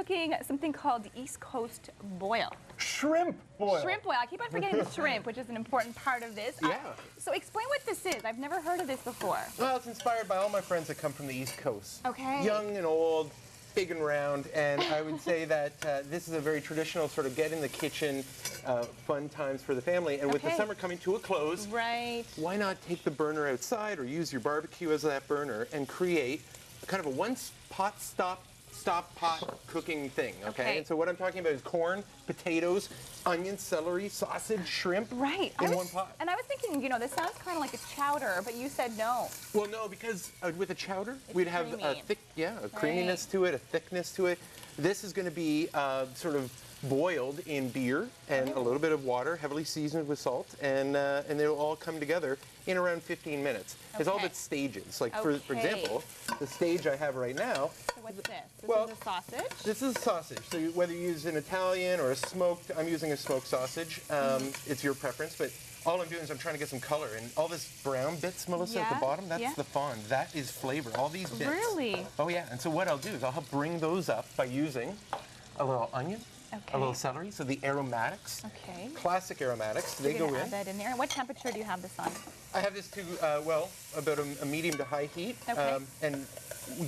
cooking something called the East Coast boil. Shrimp boil. Shrimp boil. I keep on forgetting the shrimp, which is an important part of this. Yeah. So explain what this is. I've never heard of this before. Well, it's inspired by all my friends that come from the East Coast. Okay. Young and old, big and round, and I would say that this is a very traditional sort of get in the kitchen, fun times for the family. And with the summer coming to a close, right, why not take the burner outside or use your barbecue as that burner and create kind of a one-pot stop pot cooking thing, okay? And so what I'm talking about is corn, potatoes, onions, celery, sausage, shrimp in one pot. And I was thinking, you know, this sounds kind of like a chowder, but you said no. Well, no, because with a chowder, we'd have creamy. a thick, a creaminess to it, a thickness to it. This is going to be sort of boiled in beer and a little bit of water, heavily seasoned with salt, and they'll all come together in around 15 minutes. It's all about stages. Like, for example, the stage I have right now. So what's this? This is a sausage? This is a sausage. So whether you use an Italian or a smoked, I'm using a smoked sausage. It's your preference, but all I'm doing is I'm trying to get some color. And all this brown bits, Melissa, at the bottom, that's the fond. That is flavor. All these bits. Really? Oh, yeah. And so what I'll do is I'll help bring those up by using a little onion, a little celery, so the aromatics. Okay. Classic aromatics. They go in. Add that in there. And what temperature do you have this on? I have this to, well, about a medium to high heat. Okay. And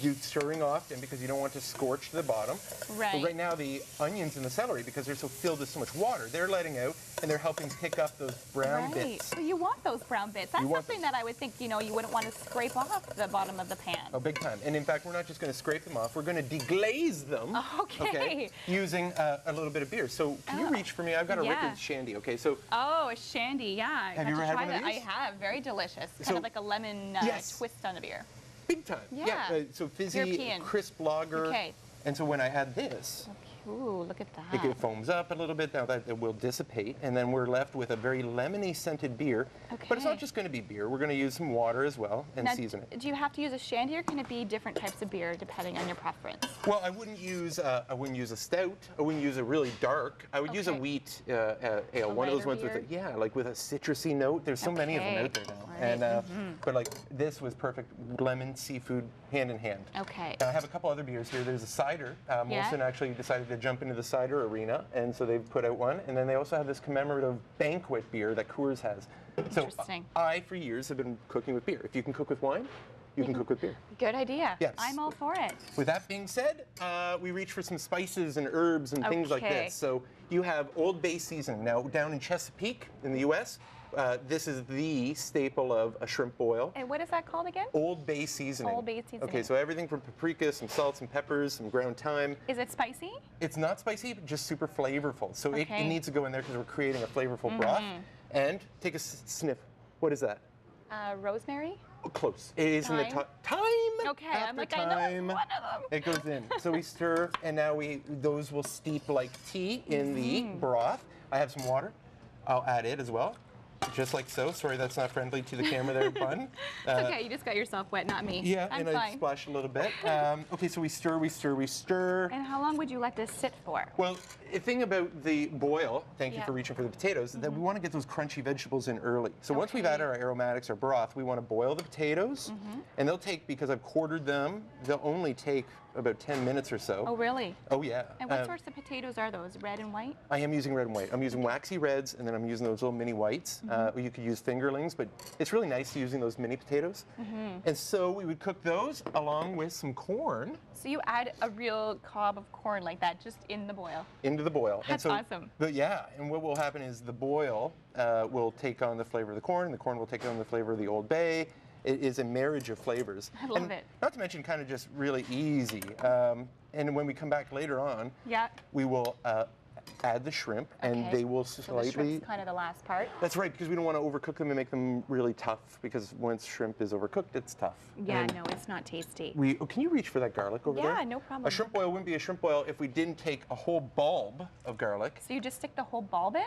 you stirring often because you don't want to scorch the bottom. Right. But right now the onions and the celery, because they're so filled with so much water, they're letting out and they're helping pick up those brown bits. So you want those brown bits. That's something that I would think, you know, you wouldn't want to scrape off the bottom of the pan. Oh, big time. And in fact, we're not just going to scrape them off, we're going to deglaze them. Okay. Using a little bit of beer. So can you reach for me? I've got a Rickard's Shandy. Okay, so. Oh, a Shandy, yeah. Have you ever had one of these? I have. Very delicious. Kind of like a lemon twist on a beer. Big time. Yeah. So fizzy, European. crisp lager. Okay. And so when I add this, ooh, look at that. It foams up a little bit. Now that it will dissipate, and then we're left with a very lemony scented beer. Okay. But it's not just going to be beer. We're going to use some water as well and season it. Do you have to use a shandy, or can it be different types of beer depending on your preference? Well, I wouldn't use a stout. I wouldn't use a really dark. I would use a wheat ale, one of those ones with like with a citrusy note. There's so many of them out there now. And but like this was perfect lemon seafood hand in hand. Okay. Now I have a couple other beers here. There's a cider. Molson actually decided to jump into the cider arena, and so they've put out one. And then they also have this commemorative banquet beer that Coors has. So I, for years, have been cooking with beer. If you can cook with wine, you can cook with beer. Good idea. Yes. I'm all for it. With that being said, we reach for some spices and herbs and things like this. So you have Old Bay seasoning. Now, down in Chesapeake, in the U.S., this is the staple of a shrimp boil. And what is that called again? Old Bay seasoning. Old Bay seasoning. Okay, so everything from paprika, some salt, some peppers, some ground thyme. Is it spicy? It's not spicy, but just super flavorful. So it needs to go in there because we're creating a flavorful broth. And take a sniff. What is that? Rosemary? Close. It is in the thyme. Okay, I'm like, I know one of them. It goes in. So we stir, and now those will steep like tea in the broth. I have some water. I'll add it as well. Just like so. Sorry, that's not friendly to the camera there, bun. It's okay, you just got yourself wet, not me. Yeah, I'm fine. I splash a little bit. Okay, so we stir, we stir, we stir. And how long would you let this sit for? Well, the thing about the boil, thank you for reaching for the potatoes, is that we want to get those crunchy vegetables in early. So once we've added our aromatics, our broth, we want to boil the potatoes. And they'll take, because I've quartered them, they'll only take about 10 minutes or so. Oh, really? Oh, yeah. And what sorts of potatoes are those? Red and white? I am using red and white. I'm using waxy reds, and then I'm using those little mini whites. You could use fingerlings, but it's really nice using those mini potatoes. And so we would cook those along with some corn. So you add a real cob of corn like that just in the boil? Into the boil. That's awesome. But yeah, and what will happen is the boil will take on the flavor of the corn will take on the flavor of the Old Bay. It is a marriage of flavors. I love it. Not to mention kind of just really easy. And when we come back later on, we will add the shrimp, and they will slightly. So the shrimp's kind of the last part. That's right, because we don't want to overcook them and make them really tough. Because once shrimp is overcooked, it's tough. Yeah, no, it's not tasty. Can you reach for that garlic over there? Yeah, no problem. A shrimp boil wouldn't be a shrimp boil if we didn't take a whole bulb of garlic. So you just stick the whole bulb in?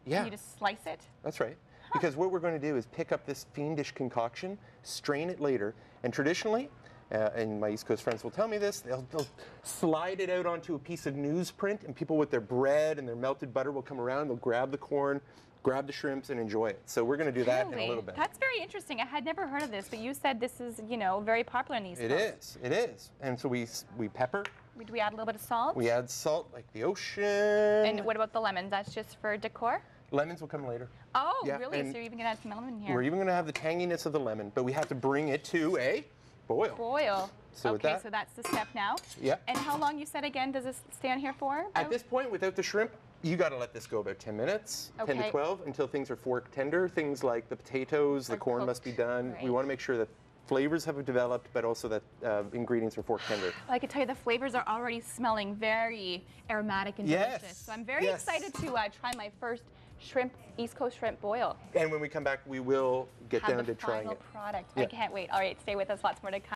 Yeah. And you just slice it? That's right. Because what we're going to do is pick up this fiendish concoction, strain it later, and traditionally, and my East Coast friends will tell me this, they'll slide it out onto a piece of newsprint, and people with their bread and their melted butter will come around, they'll grab the corn, grab the shrimps, and enjoy it. So we're going to do that in a little bit. That's very interesting. I had never heard of this, but you said this is, you know, very popular in the East Coast. It is. And so we pepper, Do we add a little bit of salt? We add salt like the ocean. And what about the lemons? That's just for decor? Lemons will come later. Oh, Yeah, really? and So you're even going to add some lemon here? We're even going to have the tanginess of the lemon, but we have to bring it to a boil. Boil. So with okay, that- so that's the step now. Yeah. And how long, you said again, does this stay on here for? At this point, without the shrimp, you got to let this go about 10 minutes, 10 to Okay. 12, until things are fork tender. Things like the potatoes, the Are corn must be cooked, done. We right. want to make sure that flavors have developed, but also that ingredients are fork tender. I can tell you the flavors are already smelling very aromatic and Yes, delicious. So I'm very yes. excited to try my first shrimp, East Coast shrimp boil. And when we come back, we will get Have down the to trying final it. product. Yeah. I can't wait. All right, stay with us. Lots more to come.